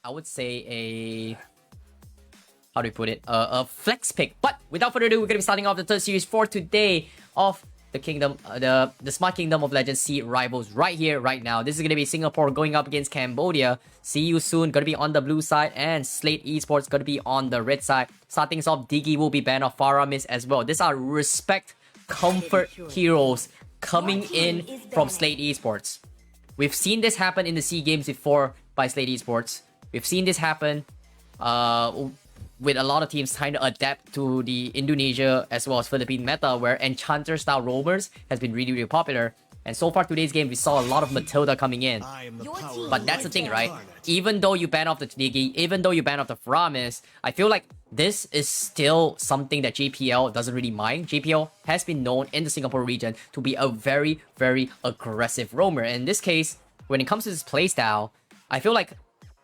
I would say a... how do we put it? A flex pick. But without further ado, we're going to be starting off the third series for today of the Kingdom, the Smart Kingdom of Legends SEARIVALS right here, right now. This is going to be Singapore going up against Cambodia. See you soon. Going to be on the blue side, and SLATE Esports going to be on the red side. Starting us off, Diggy will be banned off Faramis as well. These are respect comfort heroes coming in from SLATE Esports. We've seen this happen in the SEA Games before by SLATE Esports. We've seen this happen with a lot of teams trying to adapt to the Indonesia as well as Philippine meta, where Enchanter style roamers has been really, really popular. And so far today's game, we saw a lot of Matilda coming in. But that's the thing, right? Even though you ban off the Diggy, even though you ban off the Faramis, I feel like this is still something that JPL doesn't really mind. JPL has been known in the Singapore region to be a very, very aggressive roamer. And in this case, when it comes to his playstyle, I feel like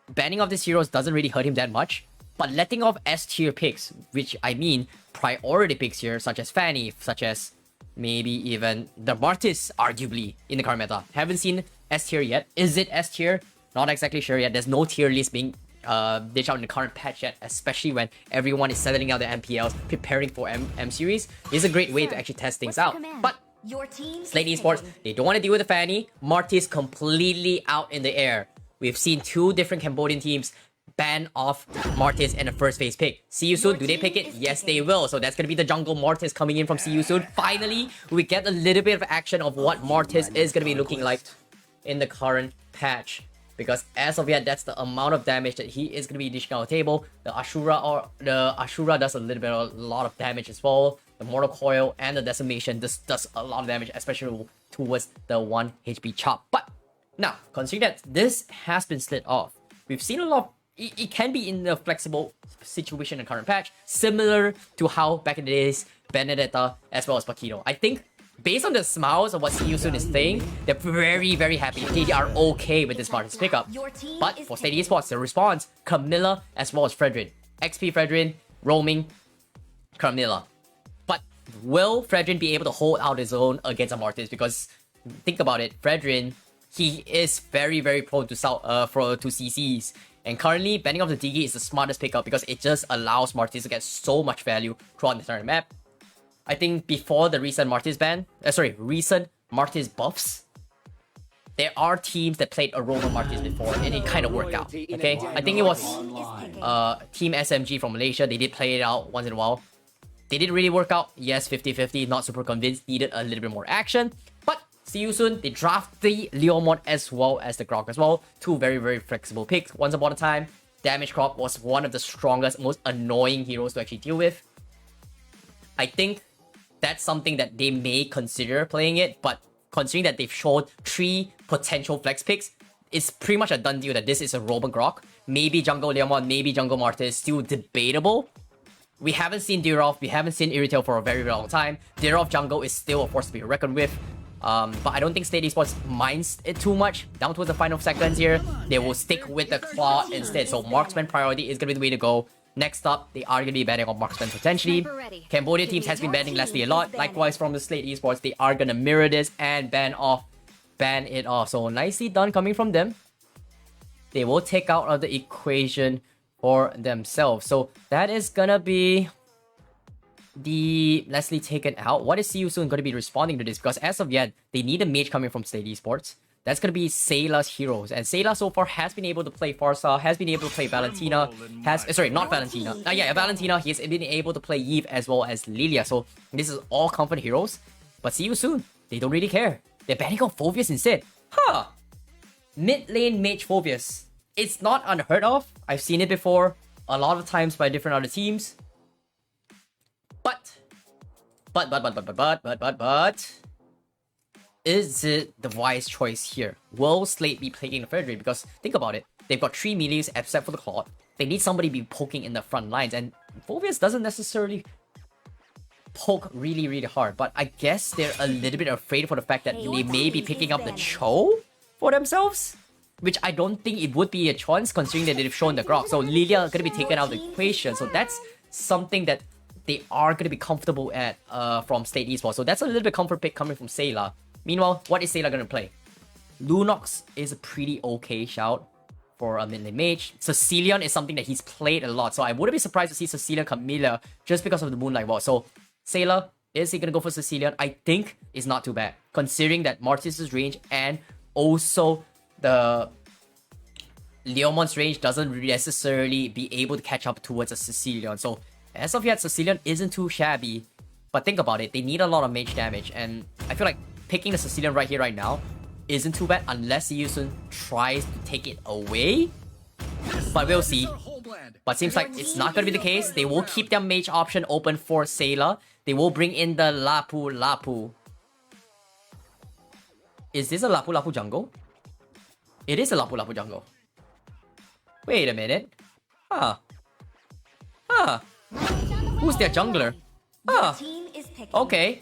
banning off these heroes doesn't really hurt him that much. But letting off S tier picks, which I mean priority picks here, such as Fanny, such as maybe even the Martis, arguably, in the current meta. Haven't seen S tier yet. Is it S tier? Not exactly sure yet. There's no tier list being dished out in the current patch yet, especially when everyone is settling out the MPLs, preparing for M series. It's a great way to actually test things out. But SLATE Esports, they don't want to deal with the Fanny. Martis completely out in the air. We've seen two different Cambodian teams ban off Martis in the first phase pick. See you soon. Do they pick it? Yes, they will. So that's going to be the jungle Martis coming in from See you soon. Finally, we get a little bit of action of what Martis is going to be looking like in the current patch. Because as of yet, that's the amount of damage that he is going to be dishing out the table. The Ashura does a lot of damage as well. The Mortal Coil and the Decimation does a lot of damage, especially towards the 1 HP chop. But now, considering that this has been slid off, we've seen a lot of it can be in a flexible situation in the current patch, similar to how back in the days, Benedetta as well as Paquito. I think, based on the smiles of what See You Soon is saying, they're very, very happy. They are okay with this Martis pickup. But for SLATE Esports, the response, Camilla as well as Fredrin. XP Fredrin, roaming Camilla. But will Fredrin be able to hold out his own against a Martis? Because think about it, Fredrin, he is very, very prone to CCs. And currently, banning off the Diggy is the smartest pickup because it just allows Martis to get so much value throughout the entire map. I think before the recent Martis ban, recent Martis buffs, there are teams that played a role of Martis before and it kind of worked out. Okay, I think it was Team SMG from Malaysia. They did play it out once in a while. They didn't really work out. Yes, 50-50, not super convinced. Needed a little bit more action. But See you soon. They draft the Leomon as well as the Grok as well. Two very, very flexible picks. Once upon a time, Damage Crop was one of the strongest, most annoying heroes to actually deal with. I think that's something that they may consider playing it, but considering that they've shown 3 potential flex picks, it's pretty much a done deal that this is a Roman Grok. Maybe Jungle Leomon, maybe Jungle Martis, still debatable. We haven't seen Dirov, we haven't seen Irritel for a very, very long time. Dirov Jungle is still a force to be reckoned with. But I don't think SLATE Esports minds it too much. Down towards the final seconds here, they will stick with the Claw instead. So Marksman priority is going to be the way to go. Next up, they are going to be banning on Marksman potentially. Cambodia teams has been banning Leslie a lot. Likewise from the SLATE Esports, they are going to mirror this and ban it off. So nicely done coming from them. They will take out of the equation for themselves. So that is going to be the Leslie taken out. What is See You Soon going to be responding to this? Because as of yet, they need a mage coming from SLATE Esports. That's going to be Sayla's heroes. And Sayla so far has been able to play Farsa, has been able to play Valentina, Valentina. He has been able to play Eve as well as Lilia. So this is all comfort heroes. But See You Soon, they don't really care. They're banning on Phoveus instead. Huh. Mid lane mage Phoveus. It's not unheard of. I've seen it before a lot of times by different other teams. But, is it the wise choice here? Will SLATE be playing the Fredrin? Because think about it, they've got 3 melees except for the Claude. They need somebody to be poking in the front lines, and Phoveus doesn't necessarily poke really, really hard. But I guess they're a little bit afraid for the fact that they may be picking up the Cho for themselves, which I don't think it would be a chance considering that they've shown the Grok. So Lilia are going to be taken out of the equation. So that's something that they are going to be comfortable at from SLATE Esports. So that's a little bit comfort pick coming from Sayla. Meanwhile, what is Sayla going to play? Lunox is a pretty okay shout for a mid lane mage. Sicilian is something that he's played a lot, so I wouldn't be surprised to see Sicilian Camilla just because of the Moonlight Wall. So Sailor, is he gonna go for Sicilian? I think it's not too bad, considering that Mortis's range and also the Leomon's range doesn't necessarily be able to catch up towards a Sicilian. So as of yet, Sicilian isn't too shabby. But think about it, they need a lot of mage damage, and I feel like picking the Sicilian right here, right now, isn't too bad unless Yusun tries to take it away. But we'll see. But seems like it's not gonna be the case. They will keep their mage option open for Sailor. They will bring in the Lapu Lapu. Is this a Lapu Lapu jungle? It is a Lapu Lapu jungle. Wait a minute. Huh. Who's their jungler? Okay.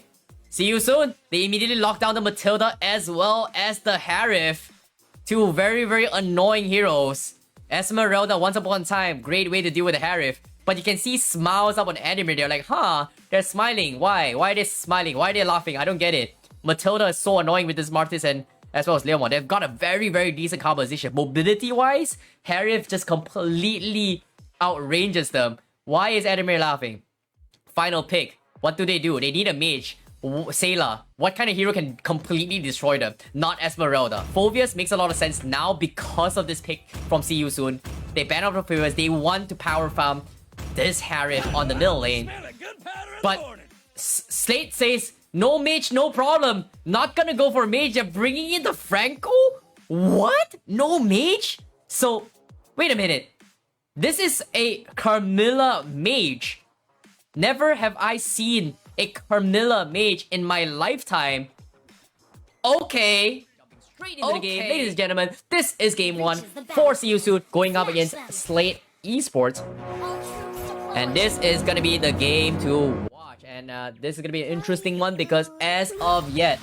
See you soon. They immediately lock down the Matilda as well as the Harif. Two very, very annoying heroes. Esmeralda, once upon a time, great way to deal with the Harif. But you can see smiles up on Ademir. They're like, they're smiling. Why? Why are they smiling? Why are they laughing? I don't get it. Matilda is so annoying with this Martis and as well as Leomon. They've got a very, very decent composition. Mobility-wise, Harif just completely outranges them. Why is Ademir laughing? Final pick. What do? They need a mage. Sailor. What kind of hero can completely destroy them? Not Esmeralda. Phoveus makes a lot of sense now because of this pick from See You Soon. They ban out Phoveus. They want to power farm this Harif on the middle lane. But Slate says, no mage, no problem. Not gonna go for mage. They're bringing in the Franco? What? No mage? So, wait a minute. This is a Carmilla mage. Never have I seen a Carmilla mage in my lifetime. Okay. Jumping straight into the game. Ladies and gentlemen, this is game 1 for See You Soon going up against SLATE Esports. And this is gonna be the game to watch. And this is gonna be an interesting one because as of yet,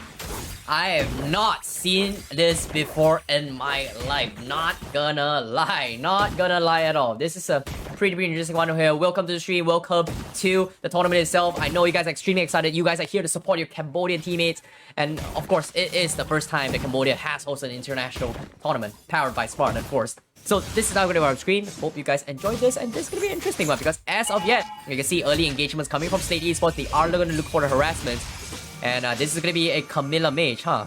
I have not seen this before in my life. Not gonna lie. Not gonna lie at all. This is a pretty interesting one here. Welcome to the stream. Welcome to the tournament itself. I know you guys are extremely excited. You guys are here to support your Cambodian teammates. And of course, it is the first time that Cambodia has hosted an international tournament powered by Smart, of course. So this is now going to be on screen. Hope you guys enjoyed this, and this is going to be an interesting one because as of yet, you can see early engagements coming from SLATE Esports. They are going to look for the harassment, and this is going to be a Camilla mage, huh?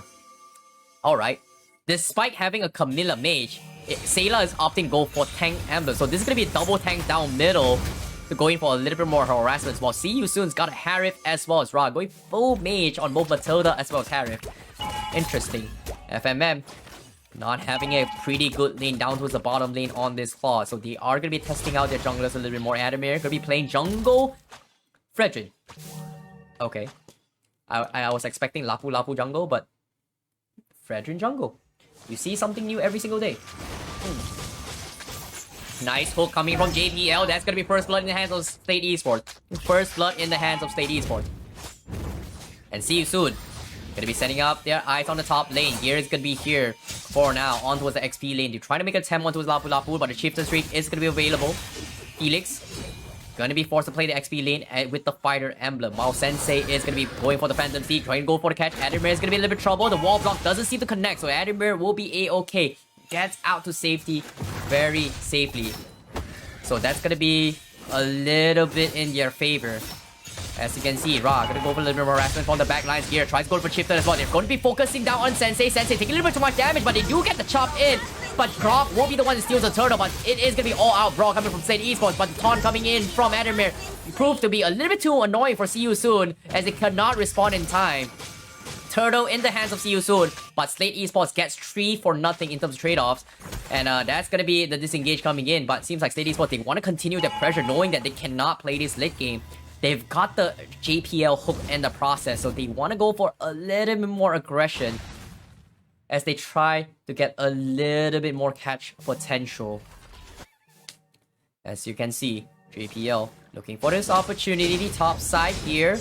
Alright. Despite having a Camilla mage, Sailor is opting to go for tank emblem. So this is going to be a double tank down middle to going for a little bit more harassment. While See You Soon's got a Harif as well as Ra, going full mage on both Matilda as well as Harif. Interesting. FMM not having a pretty good lane down towards the bottom lane on this claw. So they are going to be testing out their junglers a little bit more. Ademir going to be playing jungle. Fredrin. Okay. I was expecting Lapu Lapu jungle, but Fredrin jungle. You see something new every single day. Nice hook coming from JPL. That's going to be first blood in the hands of SLATE Esports. First blood in the hands of SLATE Esports. And See You Soon. Gonna be setting up their eyes on the top lane. Gear is gonna be here for now. On towards the XP lane. They're trying to make a attempt on towards Lapu Lapu, but the Chieftain Streak is gonna be available. Felix gonna be forced to play the XP lane with the Fighter Emblem. While Sensei is gonna be going for the Phantom Seed, trying to go for the catch. Ademir is gonna be in a little bit of trouble. The wall block doesn't seem to connect, so Ademir will be A-okay. Gets out to safety very safely. So that's gonna be a little bit in their favor. As you can see, Ra gonna go for a little bit more harassment from the back lines here. Tries to go for Chieftain as well. They're going to be focusing down on Sensei. Sensei taking a little bit too much damage, but they do get the chop in. But Grok won't be the one that steals the turtle, but it is gonna be all out Brawl coming from SLATE Esports. But the taunt coming in from Ademir proved to be a little bit too annoying for See You Soon, as they cannot respond in time. Turtle in the hands of See You Soon, but SLATE Esports gets 3 for nothing in terms of trade-offs. And that's gonna be the disengage coming in. But seems like SLATE Esports, they want to continue their pressure, knowing that they cannot play this late game. They've got the JPL hook in the process, so they want to go for a little bit more aggression as they try to get a little bit more catch potential. As you can see, JPL looking for this opportunity top side here.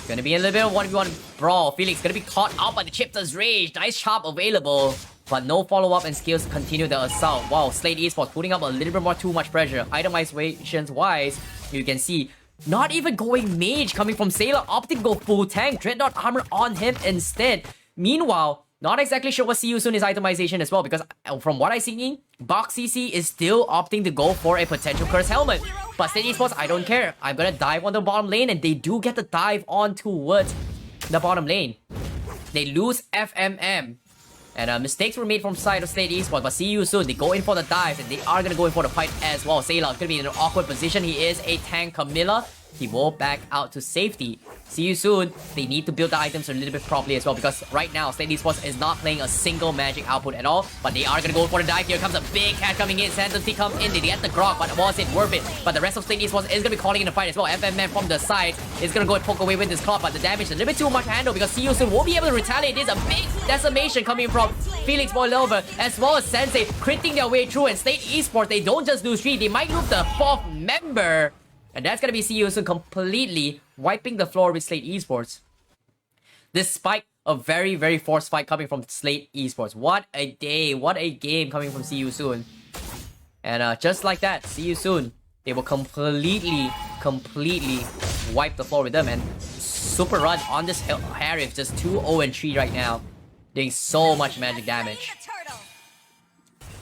Gonna be a little bit of 1v1 brawl. Felix gonna be caught out by the Chieftain's rage. Nice chop available, but no follow-up and skills to continue the assault. Wow, SLATE Esports putting up a little bit more too much pressure. Itemizations wise, you can see not even going mage coming from Sailor, opting to go full tank. Dreadnought armor on him instead. Meanwhile, Not exactly sure what See You Soon is itemization as well, because from what I'm seeing, Box CC is still opting to go for a potential Curse Helmet. But SLATE Esports, I don't care. I'm gonna dive on the bottom lane, and they do get the dive on towards the bottom lane. They lose FMM. And mistakes were made from side of SLATE Esports, but See You Soon, they go in for the dives, and they are gonna go in for the fight as well. Sailor is gonna be in an awkward position. He is a tank Camilla. He will back out to safety. See You Soon, they need to build the items a little bit properly as well, because right now, SLATE Esports is not playing a single magic output at all, but they are gonna go for the dive. Here comes a big cat coming in. Santos come in, they get the grog, but was it worth it? But the rest of SLATE Esports is gonna be calling in the fight as well. FMM from the side is gonna go and poke away with this claw, but the damage is a little bit too much to handle, because See You Soon won't be able to retaliate. There's a big decimation coming from Felix Boilova, as well as Sensei critting their way through, and SLATE Esports, they don't just lose 3, they might lose the 4th member. And that's gonna be See You Soon completely wiping the floor with SLATE Esports. Despite a very, very forced fight coming from SLATE Esports. What a day, what a game coming from See You Soon. And just like that, See You Soon, they will completely wipe the floor with them. And super run on this Harif, just 2-0-3 right now. Doing so much magic damage.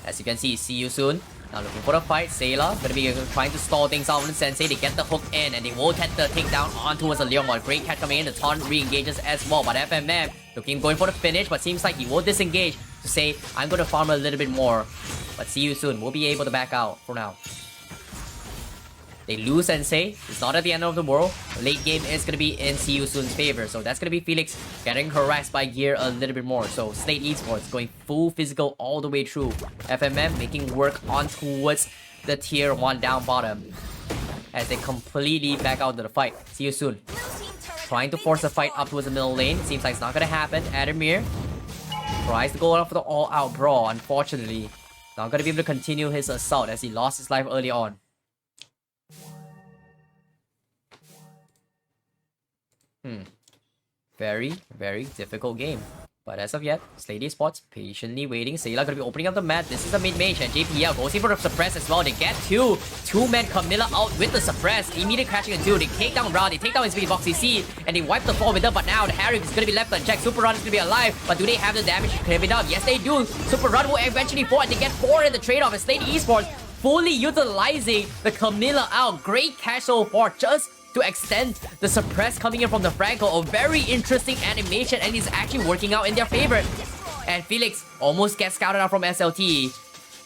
As you can see, See You Soon now looking for the fight. Sailor gonna be trying to stall things out with Sensei. They get the hook in, and they will get the takedown on towards the Leon. Great catch coming in. The taunt re-engages as well. But FMM going for the finish, but seems like he will disengage to say, I'm gonna farm a little bit more. But See You Soon will be able to back out for now. They lose Sensei. It's not at the end of the world. Late game is going to be in See You Soon's favor. So that's going to be Felix getting harassed by gear a little bit more. So SLATE Esports going full physical all the way through. FMM making work on towards the tier 1 down bottom, as they completely back out to the fight. See You Soon trying to force a fight up towards the middle lane. Seems like it's not going to happen. Adamir tries to go out for the all-out brawl. Unfortunately, not going to be able to continue his assault as he lost his life early on. Very, very difficult game. But as of yet, SLATE Esports patiently waiting. Sailor gonna be opening up the map. This is a mid-mage, and JPL goes in for the suppress as well. They get two-man Camilla out with the suppress. Immediately crashing into. They take down Ra, they take down his Box CC, and they wipe the floor with them. But now the Harif is gonna be left unchecked. Super Run is gonna be alive, but do they have the damage to clear it up? Yes, they do. Super Run will eventually fall, and they get 4 in the trade-off. And SLATE Esports fully utilizing the Camilla out. Great catch so far, just to extend the suppress coming in from the Franco. A very interesting animation, and it's actually working out in their favor. And Felix almost gets scouted out from SLT.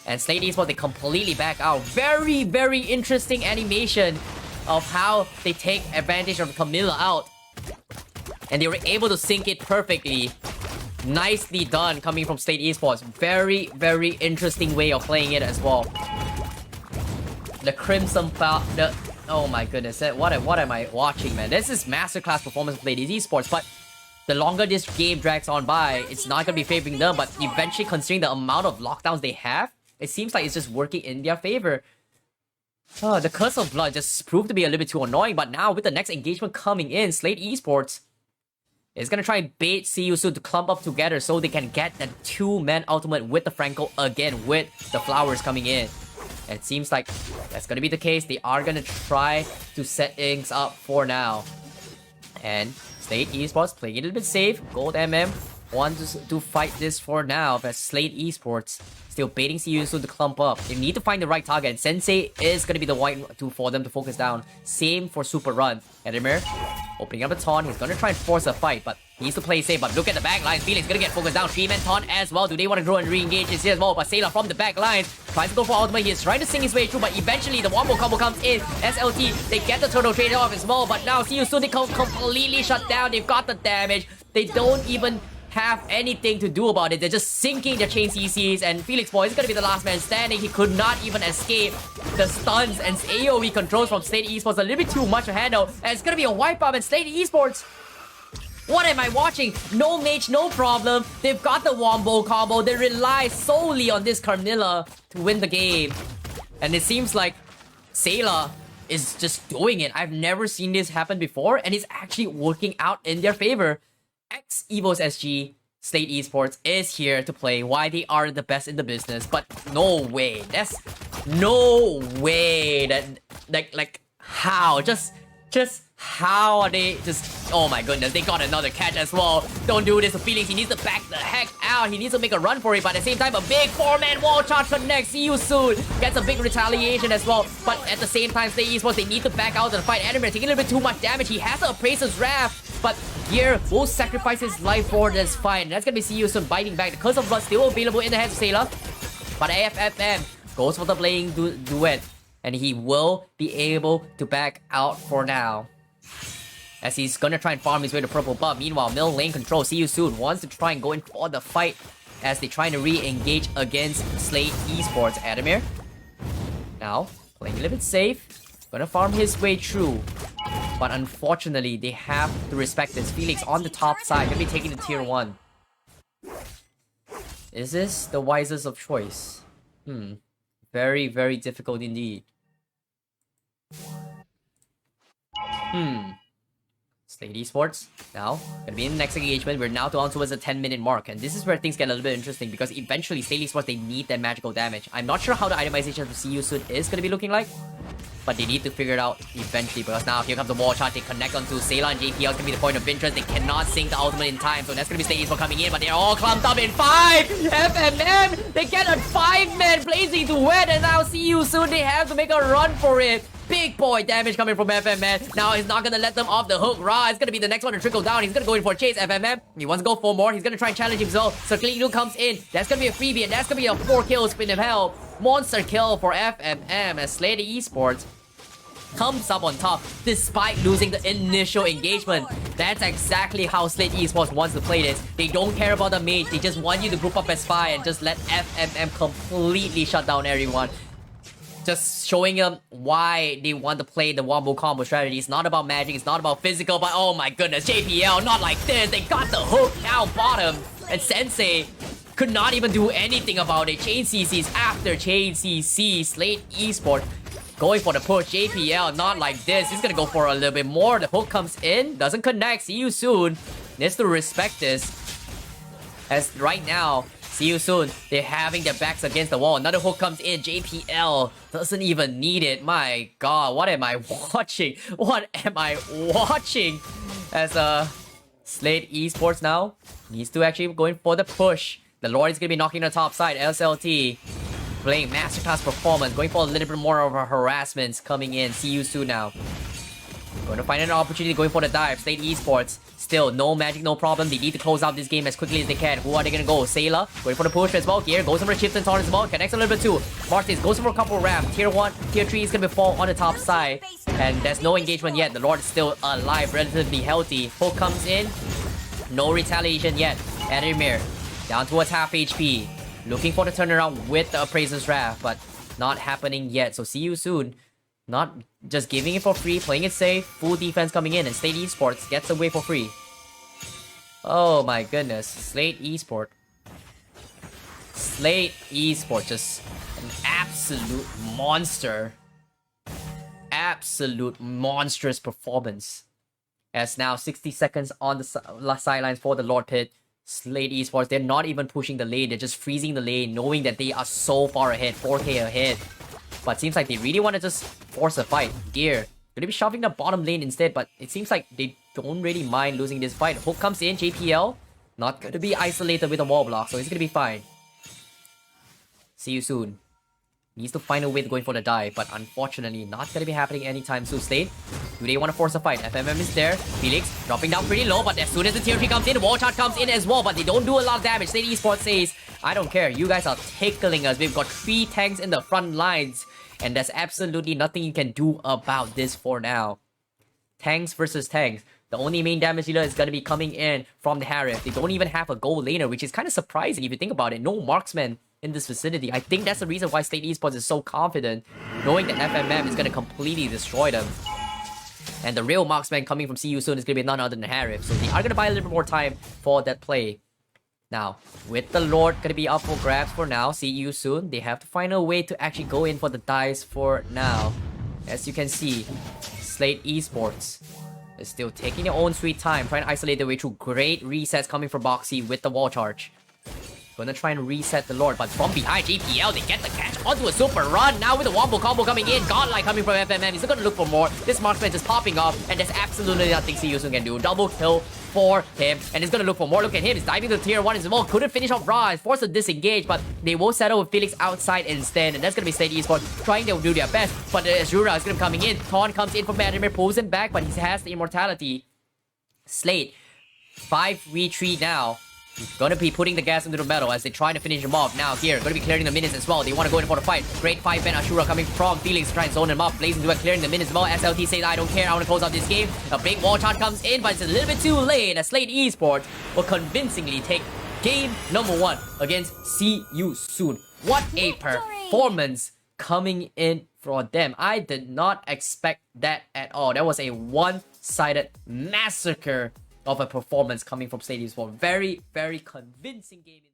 And SLATE Esports, they completely back out. Very, very interesting animation of how they take advantage of Camilla out. And they were able to sync it perfectly. Nicely done coming from SLATE Esports. Very, very interesting way of playing it as well. The Crimson oh my goodness, what am I watching, man? This is masterclass performance of SLATE Esports, but the longer this game drags on by, it's not gonna be favoring them, but eventually, considering the amount of lockdowns they have, it seems like it's just working in their favor. The Curse of Blood just proved to be a little bit too annoying, but now with the next engagement coming in, SLATE Esports is gonna try and bait See You Soon to clump up together so they can get that 2-man ultimate with the Franco again, with the flowers coming in. And it seems like that's gonna be the case. They are gonna try to set things up for now. And SLATE Esports playing it a little bit safe. Gold MM wants to fight this for now, but SLATE Esports still baiting See You Soon to clump up. They need to find the right target, and Sensei is gonna be the one for them to focus down. Same for Super Run. Edemir opening up a taunt. He's gonna try and force a fight, but he needs to play safe. But look at the back line. Felix gonna get focused down. 3-man taunt as well. Do they want to grow and re-engage this here as well? But Sailor from the back line tries to go for ultimate. He is trying to sing his way through, but eventually the wombo combo comes in. SLT, they get the turtle trade off as well, but now See You Soon, they completely shut down. They've got the damage. They don't even have anything to do about it. They're just sinking their chain CCs, and Felix Boy is gonna be the last man standing. He could not even escape the stuns and AoE controls from SLATE Esports. A little bit too much to handle, and it's gonna be a wipeout. And SLATE Esports, what am I watching? No mage, no problem. They've got the wombo combo. They rely solely on this Camilla to win the game, and it seems like Sailor is just doing it. I've never seen this happen before, and it's actually working out in their favor. Evo's SG, SLATE Esports is here to play why they are the best in the business, but no way. That's no way that like how just How are they just... Oh my goodness, they got another catch as well. Don't do this to Felix. He needs to back the heck out. He needs to make a run for it. But at the same time, a big 4-man wall charge connects. See you soon. Gets a big retaliation as well. But at the same time, SLATE Esports, they need to back out of the fight. Adamir taking a little bit too much damage. He has to appraise his wrath. But Gear will sacrifice his life for this fight. And that's going to be See You Soon biting back. The Curse of Blood still available in the hands of Sailor. But AFFM goes for the playing duet. And he will be able to back out for now, as he's gonna try and farm his way to purple buff. Meanwhile, Mill lane control, See You Soon wants to try and go in for the fight as they trying to re-engage against SLATE Esports. Adamir now playing a little bit safe, gonna farm his way through. But unfortunately, they have to respect this. Felix on the top side, gonna be taking the tier 1. Is this the wisest of choice? Very, very difficult indeed. SLATE Esports now gonna be in the next engagement. We're now down towards the 10-minute mark, and this is where things get a little bit interesting because eventually SLATE Esports, they need that magical damage. I'm not sure how the itemization of See You Soon is gonna be looking like, but they need to figure it out eventually, because now here comes the wall charge. They connect onto Sailor and JPL. Gonna be the point of interest. They cannot sync the ultimate in time, so that's gonna be SLATE Esports coming in, but they're all clumped up in 5. FMM, they get a 5-man blazing duet, and now See You Soon, they have to make a run for it. Big boy damage coming from FMM. Now he's not gonna let them off the hook. Ra is gonna be the next one to trickle down. He's gonna go in for a chase. FMM, he wants to go for more. He's gonna try and challenge himself. So Clean comes in. That's gonna be a freebie, and that's gonna be a 4 kill spin of hell. Monster kill for FMM as SLATE Esports comes up on top despite losing the initial engagement. That's exactly how SLATE Esports wants to play this. They don't care about the mage. They just want you to group up as 5 and just let FMM completely shut down everyone. Just showing them why they want to play the wombo combo strategy. It's not about magic, it's not about physical, but oh my goodness, JPL, not like this. They got the hook down bottom, and Sensei could not even do anything about it. Chain CCs after chain CC. SLATE Esports going for the push. JPL, not like this. He's gonna go for a little bit more. The hook comes in, doesn't connect. See You Soon needs to respect this, as right now See You Soon, they're having their backs against the wall. Another hook comes in. JPL doesn't even need it. My god, what am I watching? What am I watching? As SLATE Esports now needs to actually go in for the push. The Lord is going to be knocking the top side. SLT playing masterclass performance. Going for a little bit more of a harassment coming in. See You Soon now. Going to find an opportunity going for the dive. SLATE Esports. Still, no magic, no problem. They need to close out this game as quickly as they can. Who are they gonna go? Sailor, going for the push as well. Here goes for the shift and torn as well. Connects a little bit too. Martis goes for a couple ramps. Tier 1, Tier 3 is gonna be fall on the top side. And there's no engagement yet. The Lord is still alive, relatively healthy. Hook comes in. No retaliation yet. Adamir down towards half HP. Looking for the turnaround with the Appraiser's Wrath, but not happening yet. So See You Soon. Not just giving it for free, playing it safe, full defense coming in, and SLATE Esports gets away for free. Oh my goodness, SLATE Esports. SLATE Esports, just an absolute monster. Absolute monstrous performance. As now 60 seconds on the sidelines for the Lord Pit. SLATE Esports, they're not even pushing the lane, they're just freezing the lane, knowing that they are so far ahead, 4k ahead. But seems like they really want to just force a fight. Gear gonna be shoving the bottom lane instead, but it seems like they don't really mind losing this fight. Hook comes in, JPL not gonna be isolated with a wall block, so he's gonna be fine. See You Soon needs to find a way to going for the dive, but unfortunately not gonna be happening anytime soon. SLATE, do they want to force a fight? FMM is there. Felix dropping down pretty low, but as soon as the tier 3 comes in, the wall charge comes in as well, but they don't do a lot of damage. SLATE Esports says, I don't care, you guys are tickling us. We've got 3 tanks in the front lines, and there's absolutely nothing you can do about this for now. Tanks versus tanks. The only main damage dealer is going to be coming in from the Harif. They don't even have a gold laner, which is kind of surprising if you think about it. No marksman in this vicinity. I think that's the reason why SLATE Esports is so confident, knowing that FMM is going to completely destroy them. And the real marksman coming from See You Soon is going to be none other than Harif. So they are going to buy a little bit more time for that play. Now, with the Lord going to be up for grabs for now, See You Soon, they have to find a way to actually go in for the dives for now. As you can see, SLATE Esports is still taking their own sweet time, trying to isolate their way through. Great resets coming from Boxy with the wall charge. Gonna try and reset the Lord, but from behind JPL, they get the catch onto a super run. Now with the wombo combo coming in, Godlike coming from FMM. He's gonna look for more. This marksman just popping off, and there's absolutely nothing Seiyusun can do. Double kill for him, and he's gonna look for more. Look at him, he's diving to tier 1 as well. Couldn't finish off Ra, forced to disengage, but they will settle with Felix outside instead, and that's gonna be SLATE Esports trying to do their best. But Azura is gonna be coming in. Taunt comes in from Vladimir, pulls him back, but he has the immortality. SLATE 5v3 now. Gonna be putting the gas into the metal as they try to finish him off. Now here, gonna be clearing the minutes as well. They want to go in for the fight. Great 5-man Ashura coming from Felix, trying to zone him up. Blazing to it, clearing the minutes as well. SLT says, I don't care, I want to close out this game. A big wall charge comes in, but it's a little bit too late as SLATE Esports will convincingly take game number 1 against Seiyusun. What a performance coming in for them. I did not expect that at all. That was a one-sided massacre of a performance coming from SLATE Esports. Very, very convincing game.